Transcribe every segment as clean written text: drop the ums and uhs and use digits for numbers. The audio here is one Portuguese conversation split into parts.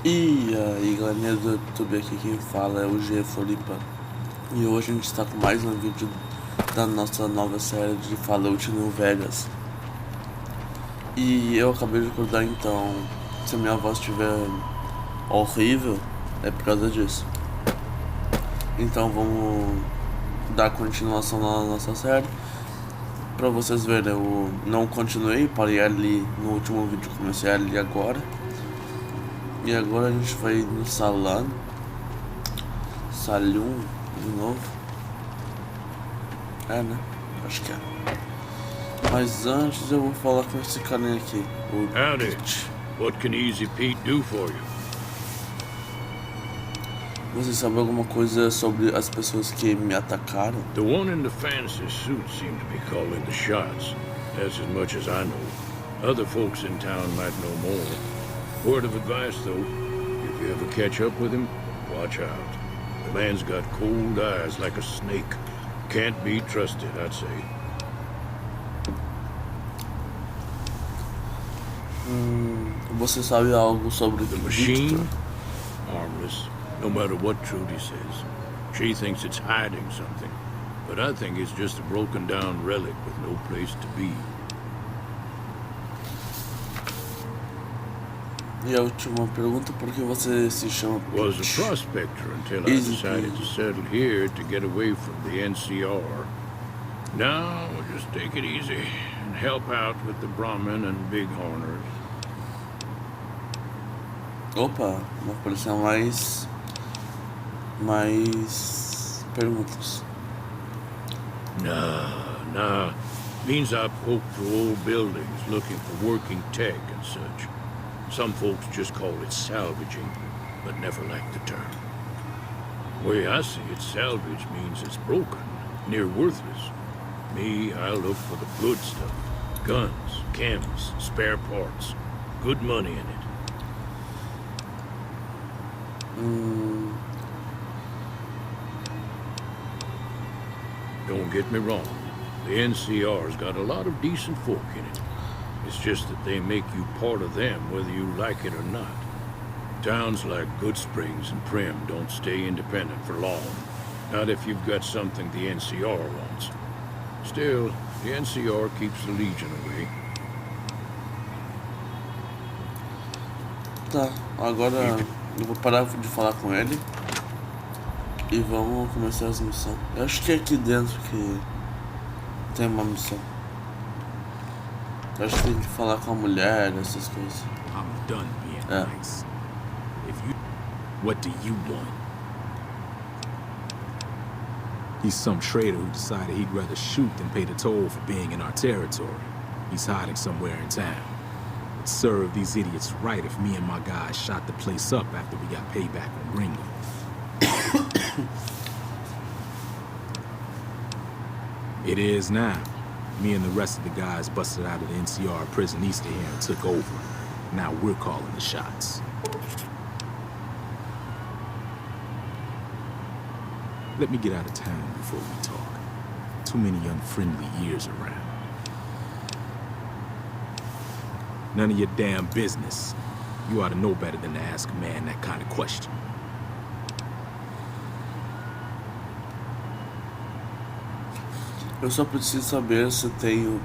E aí galerinha do YouTube, aqui quem fala é o G Floripa. E hoje a gente está com mais um vídeo da nossa nova série de Fallout New Vegas. E eu acabei de acordar, então se a minha voz estiver horrível é por causa disso. Então vamos dar continuação na nossa série. Pra vocês verem, eu não continuei, parei ali no último vídeo, comecei ali agora. E agora a gente vai no salão de novo. É, né? Acho que é. Mas antes eu vou falar com esse carinha aqui, o Howdy. What can Easy Pete do for you? Você sabe alguma coisa sobre as pessoas que me atacaram? The one in the fancy suit seemed to be calling the shots. That's as much as I know. Other folks in town might know more. Word of advice, though, if you ever catch up with him, watch out. The man's got cold eyes like a snake. Can't be trusted, I'd say. Você sabe algo sobre The machine? Harmless, no matter what Trudy says. She thinks it's hiding something, but I think it's just a broken down relic with no place to be. E a última pergunta, por que você se chama Was Pete? a prospector until I decided to settle here to get away from the NCR. Now, we'll just take it easy and help out with the Brahmin and Bighorners. Opa, uma polícia mais perguntas. Nah. Means I poke through old buildings looking for working tech and such. Some folks just call it salvaging, but never liked the term. Way I see it, salvage means it's broken, near worthless. Me, I look for the good stuff. Guns, chems, spare parts. Good money in it. Don't get me wrong. The NCR's got a lot of decent folk in it. It's just that they make you part of them whether you like it or not. Towns like Good Springs and Prim don't stay independent for long. Not if you've got something the NCR wants. Still, the NCR keeps the Legion away. Tá, agora eu vou parar de falar com ele e vamos começar as missões. Eu acho que é aqui dentro que tem uma missão. Eu acho que tem que falar com a mulher, essas coisas. I'm done being nice. What do you want? He's some traitor who decided he'd rather shoot than pay the toll for being in our territory. He's hiding somewhere in town. It served these idiots right if me and my guys shot the place up after we got payback on Gringo. It is now. Me and the rest of the guys busted out of the NCR prison east of here and took over. Now we're calling the shots. Let me get out of town before we talk. Too many unfriendly years around. None of your damn business. You ought to know better than to ask a man that kind of question. Eu só preciso saber se tenho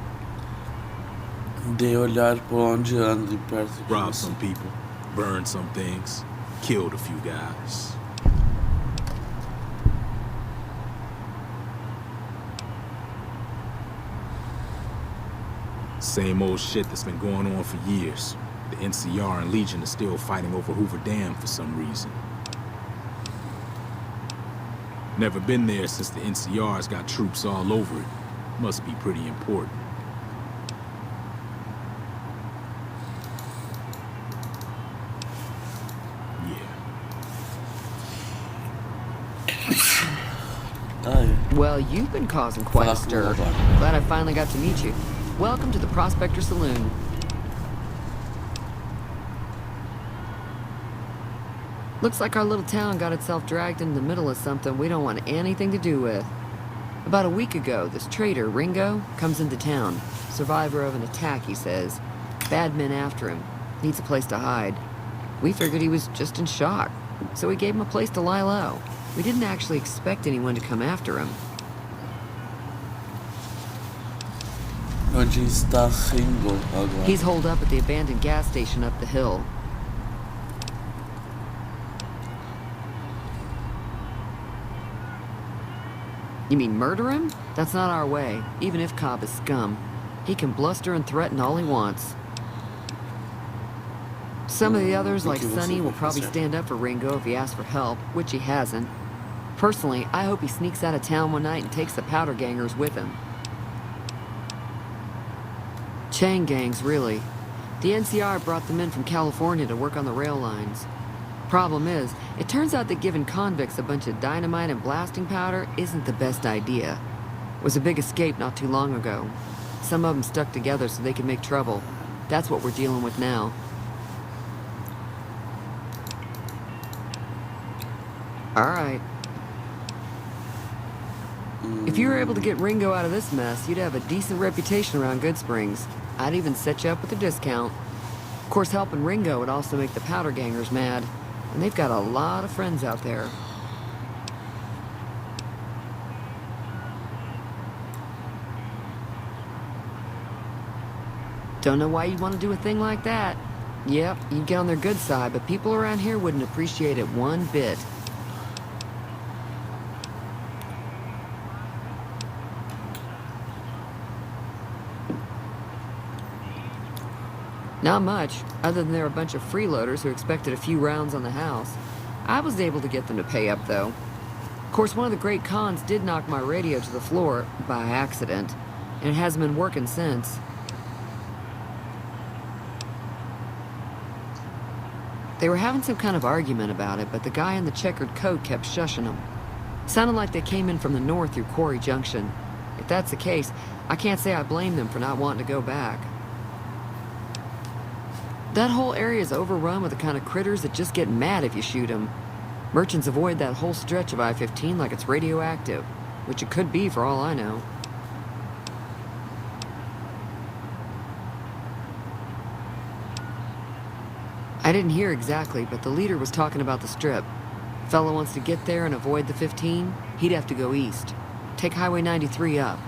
de olhar por onde ando de perto de Robbed você. some people, burned some things, killed a few guys. Same old shit that's been going on for years. The NCR and Legion are still fighting over Hoover Dam for some reason. Never been there since the NCR's got troops all over it. Must be pretty important. Well, you've been causing quite a stir. Glad I finally got to meet you. Welcome to the Prospector Saloon. Looks like our little town got itself dragged into the middle of something we don't want anything to do with. About a week ago, this trader, Ringo, comes into town. Survivor of an attack, he says. Bad men after him. Needs a place to hide. We figured he was just in shock, so we gave him a place to lie low. We didn't actually expect anyone to come after him. Onde está Ringo agora? He's holed up at the abandoned gas station up the hill. You mean murder him? That's not our way, even if Cobb is scum. He can bluster and threaten all he wants. Some of the others, like Sonny, will probably stand up for Ringo if he asks for help, which he hasn't. Personally, I hope he sneaks out of town one night and takes the powder gangers with him. Chain gangs, really. The NCR brought them in from California to work on the rail lines. Problem is, it turns out that giving convicts a bunch of dynamite and blasting powder isn't the best idea. It was a big escape not too long ago. Some of them stuck together so they could make trouble. That's what we're dealing with now. All right. If you were able to get Ringo out of this mess, you'd have a decent reputation around Goodsprings. I'd even set you up with a discount. Of course, helping Ringo would also make the powder gangers mad. And they've got a lot of friends out there. Don't know why you'd want to do a thing like that. Yep, you'd get on their good side, but people around here wouldn't appreciate it one bit. Not much, other than they're a bunch of freeloaders who expected a few rounds on the house. I was able to get them to pay up, though. Of course, one of the great cons did knock my radio to the floor by accident, and it hasn't been working since. They were having some kind of argument about it, but the guy in the checkered coat kept shushing them. Sounded like they came in from the north through Quarry Junction. If that's the case, I can't say I blame them for not wanting to go back. That whole area is overrun with the kind of critters that just get mad if you shoot them. Merchants avoid that whole stretch of I-15 like it's radioactive, which it could be for all I know. I didn't hear exactly, but the leader was talking about the strip. Fella wants to get there and avoid the 15, he'd have to go east. Take Highway 93 up.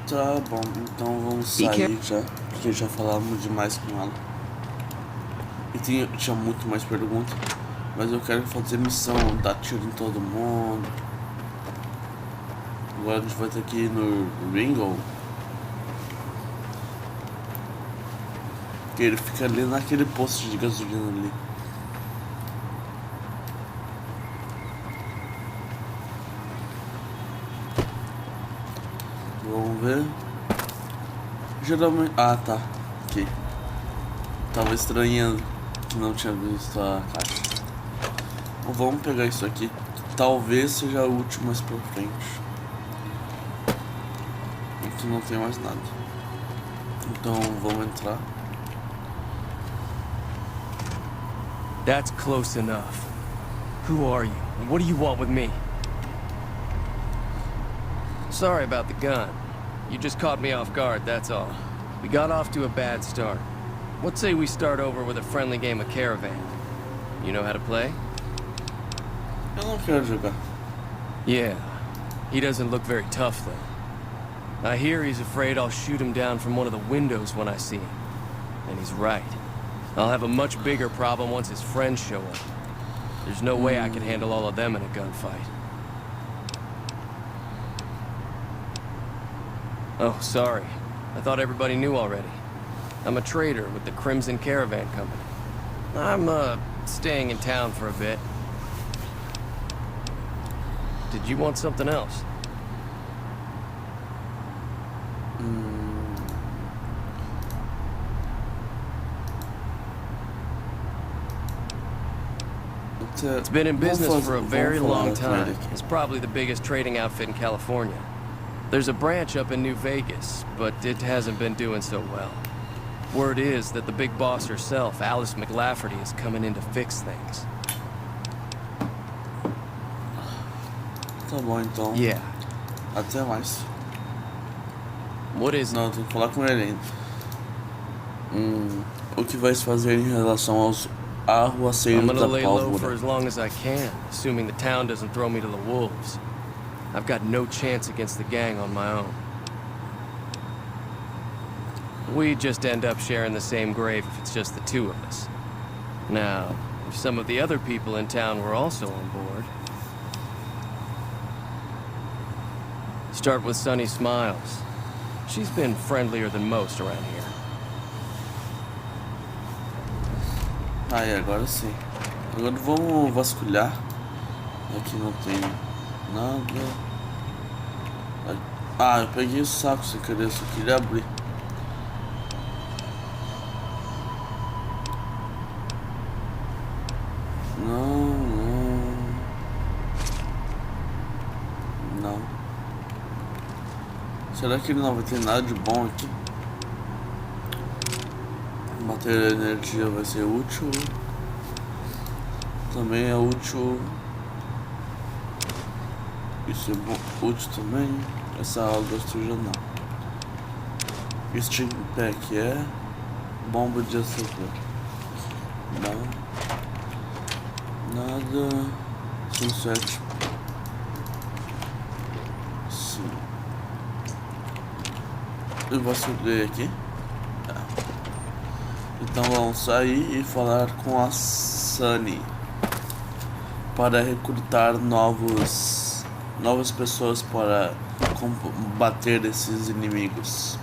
Tá bom, então vamos sair já, porque já falamos demais com ela. E tinha muito mais perguntas, mas eu quero fazer missão, dar tiro em todo mundo. Agora a gente vai ter que ir no Ringo. Que ele fica ali naquele posto de gasolina ali. Vamos ver. Geralmente... Ah, tá. Ok. Tava estranhando que não tinha visto a caixa. Então, vamos pegar isso aqui. Talvez seja o último mais pra frente. Aqui não tem mais nada. Então vamos entrar. That's close enough. Who are you, and what do you want with me? Sorry about the gun. You just caught me off guard, that's all. We got off to a bad start. What say we start over with a friendly game of Caravan? You know how to play? Eu não quero jogar. Yeah. He doesn't look very tough, though. I hear he's afraid I'll shoot him down from one of the windows when I see him. And he's right. I'll have a much bigger problem once his friends show up. There's no way I can handle all of them in a gunfight. Oh, sorry. I thought everybody knew already. I'm a trader with the Crimson Caravan Company. I'm, staying in town for a bit. Did you want something else? It's been in business for a very long time. It's probably the biggest trading outfit in California. There's a branch up in New Vegas, but it hasn't been doing so well. Word is that the big boss herself, Alice McLafferty, is coming in to fix things. Tá bom, então. Yeah. Até mais. What is... Não, eu tenho que falar com ele ainda. O que vais fazer em relação aos arruaceiros I'm da gonna lay low for pólvora? as long as I can, assuming the town doesn't throw me to the wolves. I've got no chance against the gang on my own. We just end up sharing the same grave if it's just the two of us. Now, if some of the other people in town were also on board... Start with Sunny Smiles. She's been friendlier than most around here. Aí, agora sim. Agora vamos vasculhar. Aqui não tem nada. Ah, eu peguei o saco sem querer, só queria abrir. Não. Será que ele não vai ter nada de bom aqui? Bateria de energia vai ser útil. Também é útil. Isso é bom, útil também. Essa água suja não. Steam Pack é. Bomba de açúcar. Não. Nada. Sunset. Sim. Eu vou subir aqui. Então vamos sair e falar com a Sunny para recrutar novas pessoas para combater esses inimigos.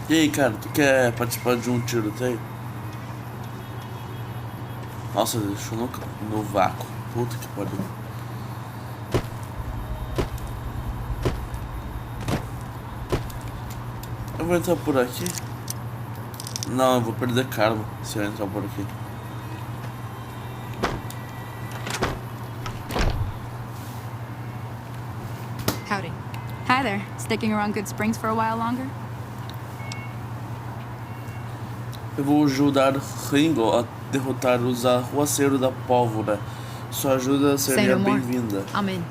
E aí, cara, tu quer participar de um tiroteio? Nossa, deixou no vácuo. Puta que pariu. Eu vou entrar por aqui. Não, eu vou perder karma se eu entrar por aqui. Howdy. Hi there. Sticking around Good Springs for a while longer? Eu vou ajudar Ringo a derrotar os arruaceiros da pólvora. Sua ajuda seria bem-vinda. I'm in.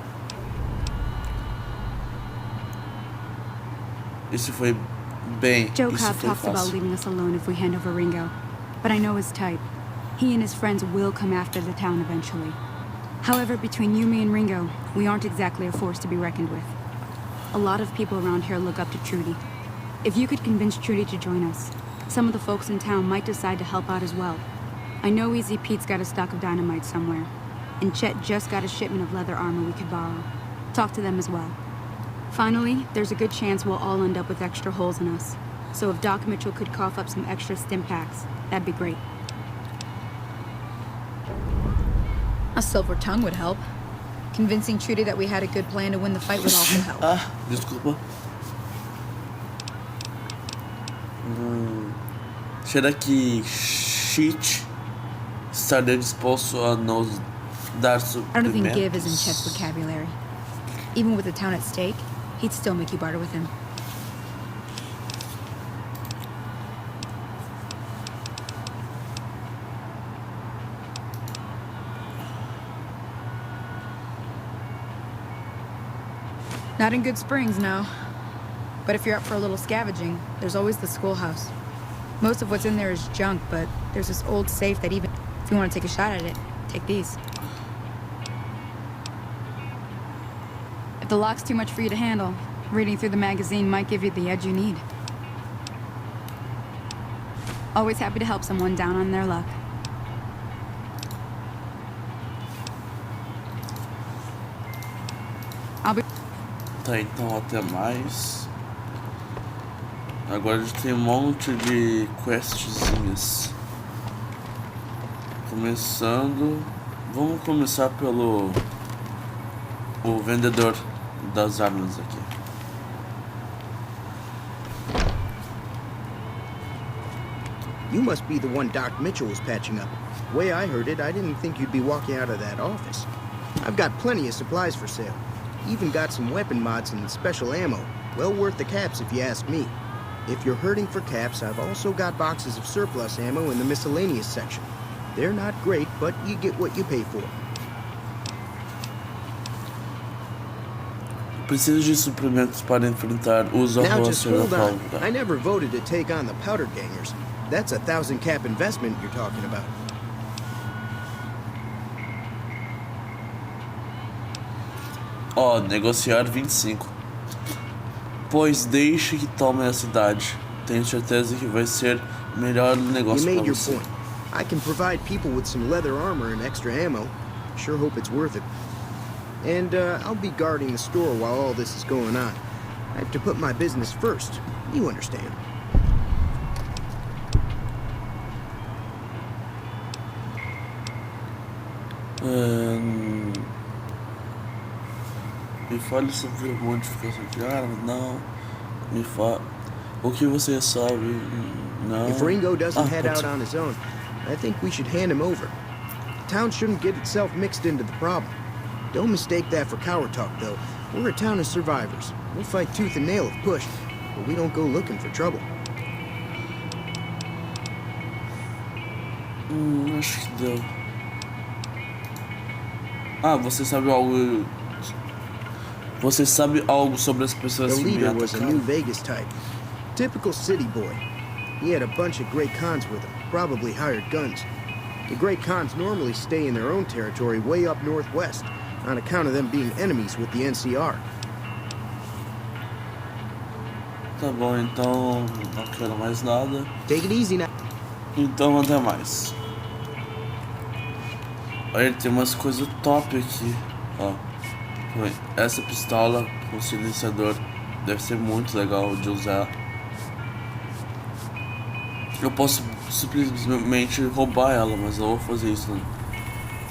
Isso foi bem. Joe Isso Cobb foi talks about fácil. leaving us alone if we hand over Ringo, but I know his type. He and his friends will come after the town eventually. However, between you, me, and Ringo, we aren't exactly a force to be reckoned with. A lot of people around here look up to Trudy. If you could convince Trudy to join us, some of the folks in town might decide to help out as well. I know Easy Pete's got a stock of dynamite somewhere, and Chet just got a shipment of leather armor we could borrow. Talk to them as well. Finally, there's a good chance we'll all end up with extra holes in us. So if Doc Mitchell could cough up some extra stim packs, that'd be great. A silver tongue would help. Convincing Trudy that we had a good plan to win the fight would also help. Ah, desculpa. Será que Shit estaria disposto a nos dar I don't think give is in suprimentos? Chet's vocabulary. Even with the town at stake, he'd still make you barter with him. Not in Good Springs, no. But if you're up for a little scavenging, there's always the schoolhouse. Most of what's in there is junk, but there's this old safe that even if you want to take a shot at it, take these. If the lock's too much for you to handle, reading through the magazine might give you the edge you need. Always happy to help someone down on their luck. I'll be... Tá, então até mais. Agora a gente tem um monte de questzinhas. Começando. Vamos começar pelo o vendedor das armas aqui. You must be the one Doc Mitchell was patching up. The way I heard it, I didn't think you'd be walking out of that office. I've got plenty of supplies for sale. Even got some weapon mods and special ammo. Well worth the caps if you ask me. If you're hurting for caps, I've also got boxes of surplus ammo in the miscellaneous section. They're not great, but you get what you pay for. Preciso de suprimentos para enfrentar os Now just arruaceiros da hold on. pólvora. I never voted to take on the powder gangers. That's a 1,000 cap investment you're talking about. Ó, negociar 25. Pois deixe que tome a cidade. Tenho certeza que vai ser o melhor negócio You para made your você. point. I can provide people with some leather armor and extra ammo. Sure hope it's worth it. And I'll be guarding the store while all this is going on. I have to put my business first. You understand. Me fale sobre modificação de arma. Não. Me fale. O que você sabe? Não. If Ringo doesn't head pode out ser. on his own, I think we should hand him over. The town shouldn't get itself mixed into the problem. Don't mistake that for coward talk, though. We're a town of survivors. We'll fight tooth and nail if pushed, but we don't go looking for trouble. Acho que deu. Ah, você sabe algo. Você sabe algo sobre as pessoas The que me leader was a new atacaram? Vegas type. Typical city boy. He had a bunch of Great Khans with him, probably hired guns. The Great Khans normally stay in their own territory way up northwest, on account of them being enemies with the NCR. Tá bom, então não quero mais nada. Take it easy now. Então até mais. Olha, tem umas coisas top aqui. Ó. Essa pistola com silenciador deve ser muito legal de usar. Eu posso simplesmente roubar ela, mas não vou fazer isso não.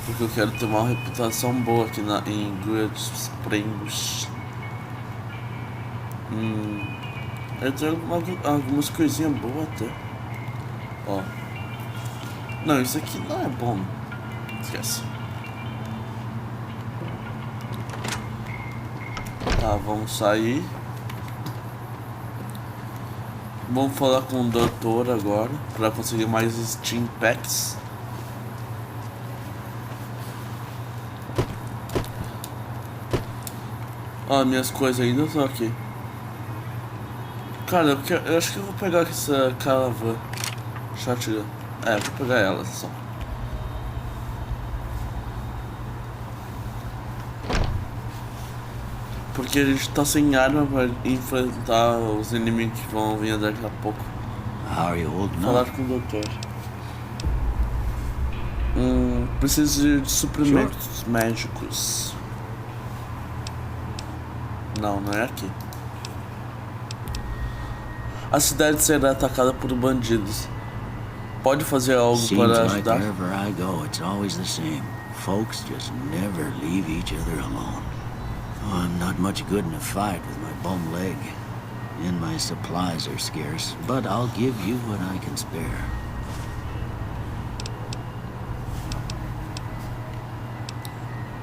Porque eu quero ter uma reputação boa aqui em Good Springs. Eu tenho algumas coisinhas boas até. Ó. Não, isso aqui não é bom. Esquece. Tá, vamos sair. Vamos falar com o doutor agora para conseguir mais Steam Packs. Ó, minhas coisas ainda estão aqui. Cara, eu acho que eu vou pegar essa caravana shotgun. É, vou pegar ela só. Porque a gente tá sem arma pra enfrentar os inimigos que vão vir daqui a pouco. How are you holding Falar up? com o doutor. Preciso de suprimentos médicos. Não, não é aqui. A cidade será atacada por bandidos. Pode fazer algo Seems para like ajudar? wherever I go, it's always the same. Folks just never leave each other alone. Oh, I'm not much good in a fight with my bum leg. And my supplies are scarce, but I'll give you what I can spare.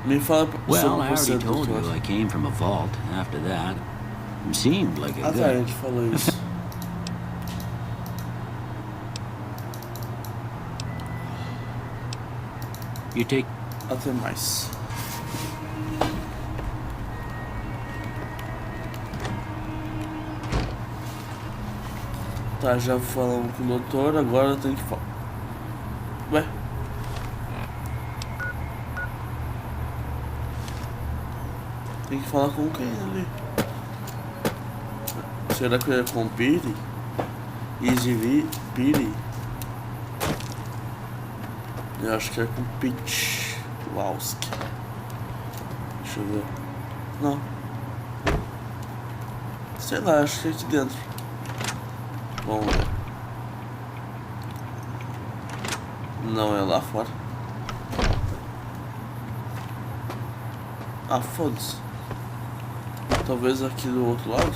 Me fala Well, sobre I você, already told doutor. you I came from a vault after that. It seemed like a Ah, tá, a good... gente falou isso. You take... Até mais. Tá, já falamos com o doutor, agora eu tenho que falar. Ué? Tem que falar com quem ali? Será que é com o Piri? Easy Piri? Eu acho que é com Peach Wowski. Deixa eu ver. Não. Sei lá, acho que é aqui dentro. Vamos ver. Não é lá fora. Ah, foda-se. Talvez aqui do outro lado.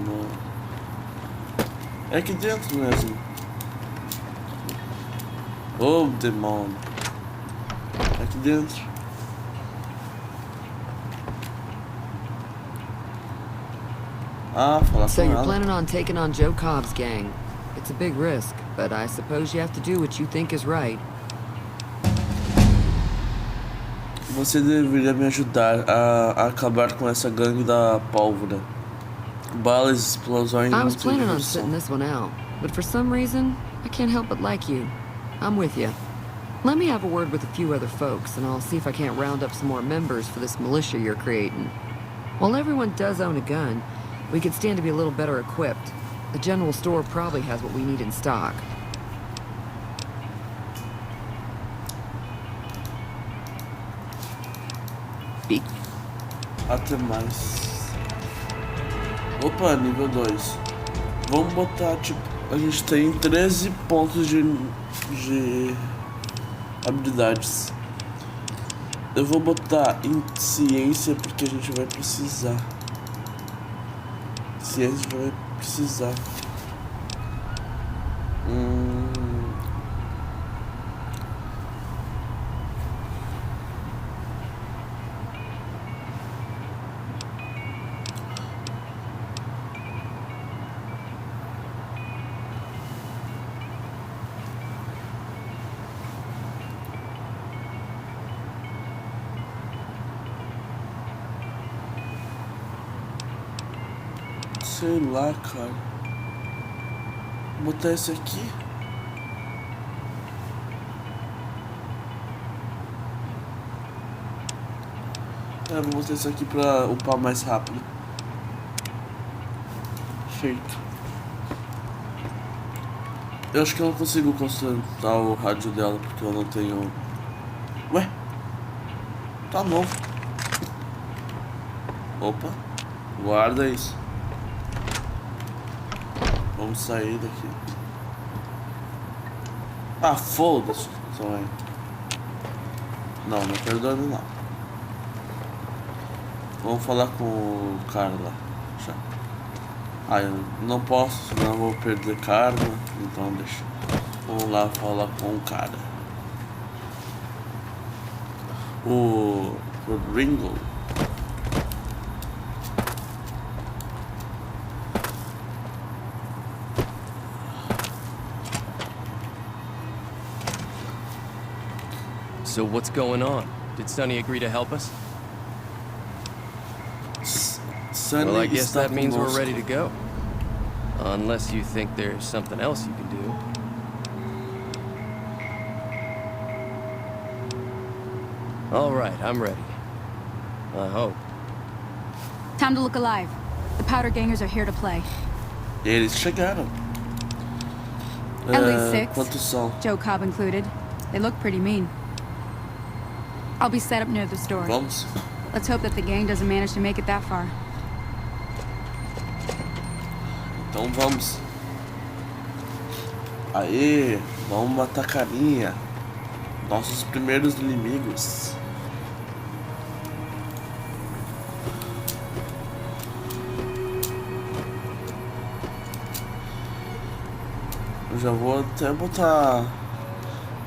Não. É aqui dentro mesmo. Oh, demônio. É aqui dentro. Ah, falar So com you're ela. planning on taking on Joe Cobb's gang. It's a big risk, but I suppose you have to do what you think is right. Você deveria me ajudar a acabar com essa gangue da pólvora. Balas, explosões. I was planning on sitting this one out, but for some reason, I can't help but like you. I'm with you. Let me have a word with a few other folks, and I'll see if I can't round up some more members for this militia you're creating. While everyone does own a gun, we could stand to be a little better equipped. The general store probably has what we need in stock. Até mais. Opa, nível 2. Vamos botar, tipo, a gente tem 13 pontos de habilidades. Eu vou botar em ciência porque a gente vai precisar. Ciência vai precisar. Sei lá, cara. Vou botar esse aqui. Vou botar esse aqui pra upar mais rápido. Feito. Eu acho que eu não consigo consertar o rádio dela porque eu não tenho. Ué? Tá novo. Opa. Guarda isso. Vamos sair daqui. Ah, foda-se. Não, não perdone não. Vamos falar com o cara lá. Já. Ah, eu não posso, senão eu vou perder karma. Então deixa. Vamos lá falar com o cara. O Ringo. So what's going on? Did Sonny agree to help us? Well, I guess that means we're ready to go. Unless you think there's something else you can do. All right, I'm ready. I hope. Time to look alive. The powder gangers are here to play. Eles chegaram. At least 6. Quantos são? Joe Cobb included. They look pretty mean. I'll be set up near the store. Vamos. Let's hope that the gang doesn't manage to make it that far. Então vamos. Aê, vamos matar carinha. Nossos primeiros inimigos. Eu já vou até botar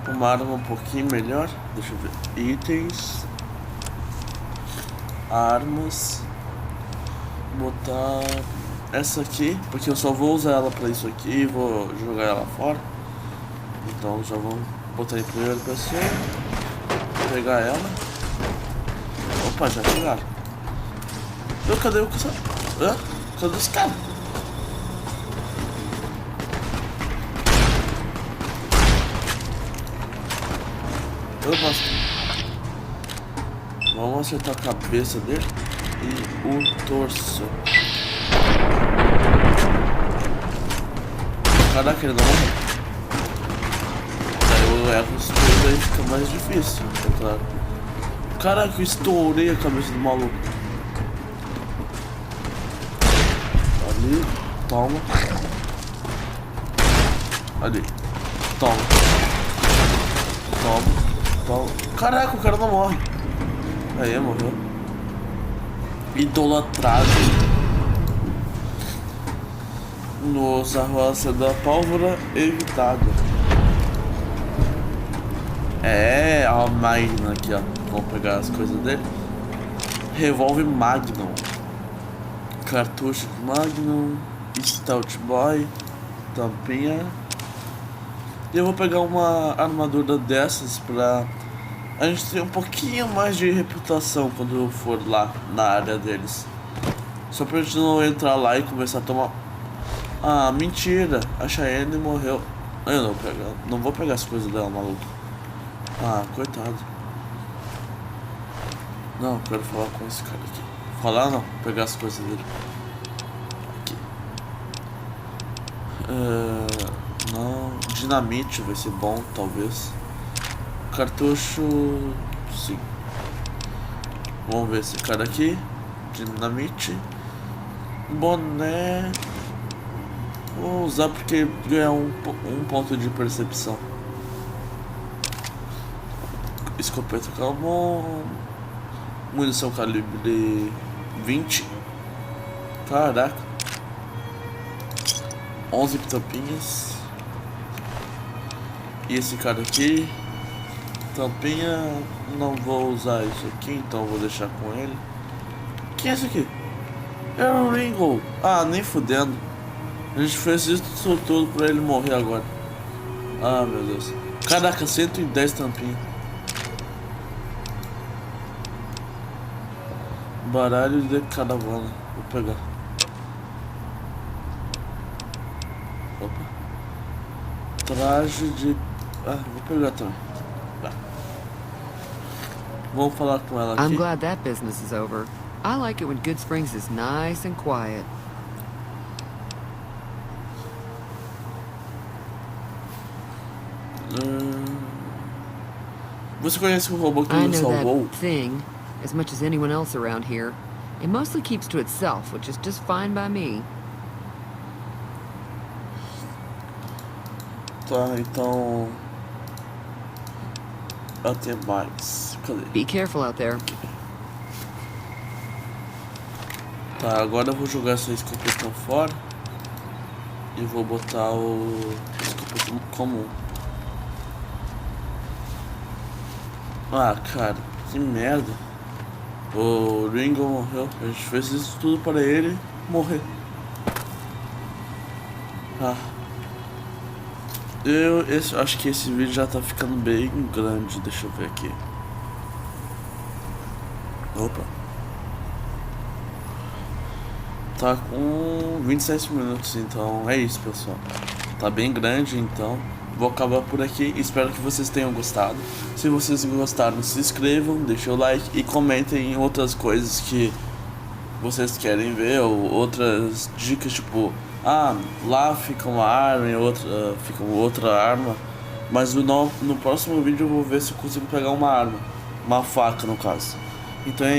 uma arma um pouquinho melhor. Deixa eu ver. Itens. Armas. Botar essa aqui, porque eu só vou usar ela pra isso aqui e vou jogar ela fora. Então já vou botar em primeira pessoa. Pegar ela. Opa, já chegaram. Cadê o caçador? Cadê esse cara? Vamos acertar a cabeça dele e o torso. Caraca, ele não morre. Daí eu erro os dois, aí fica mais difícil, é claro. Caraca, eu estourei a cabeça do maluco. Ali, toma. Ali, toma. Toma. Caraca, o cara não morre. Aí, morreu. Idolatrado. Nos arruaceiros da pólvora evitada. É, a Magnum aqui, ó. Vamos pegar as coisas dele. Revólver Magnum. Cartucho de Magnum. Stout Boy. Tampinha. E eu vou pegar uma armadura dessas pra a gente tem um pouquinho mais de reputação quando eu for lá na área deles. Só pra gente não entrar lá e começar a tomar... Ah, mentira, a Cheyenne morreu. Eu não vou pegar as coisas dela, maluco. Ah, coitado. Não, quero falar com esse cara aqui. Falar não, pegar as coisas dele. Aqui. Não, dinamite vai ser bom, talvez. Cartucho, sim. Vamos ver esse cara aqui. Dinamite. Boné. Vou usar porque ganha um ponto de percepção. Escopeta carbon. Munição calibre 20. Caraca. 11 tampinhas. E esse cara aqui. Tampinha. Não vou usar isso aqui, então vou deixar com ele. Quem é esse aqui? É o Ringo. Ah, nem fudendo. A gente fez isso tudo pra ele morrer agora. Ah, meu Deus. Caraca, 110 tampinhas. Baralho de caravana. Vou pegar. Opa. Traje de... Ah, vou pegar também. Tá. Vamos falar com ela aqui. I'm glad that business is over. I like it when Good Springs is nice and quiet. Você conhece o robô que nos salvou? That thing as much as anyone else around here. It mostly keeps to itself, which is just fine by me. Tá, então... Até mais. Cadê? Be careful out there. Tá, agora eu vou jogar essa escopeta fora. E vou botar o escopeta comum. Ah, cara, que merda. O Ringo morreu. A gente fez isso tudo para ele morrer. Ah. Acho que esse vídeo já tá ficando bem grande. Deixa eu ver aqui. Opa. Tá com 27 minutos, então é isso, pessoal. Tá bem grande, então vou acabar por aqui. Espero que vocês tenham gostado. Se vocês gostaram, se inscrevam, deixem o like e comentem outras coisas que vocês querem ver, ou outras dicas, tipo, ah, lá fica uma arma e outra fica outra arma. Mas no próximo vídeo eu vou ver se eu consigo pegar uma arma, uma faca no caso. Então é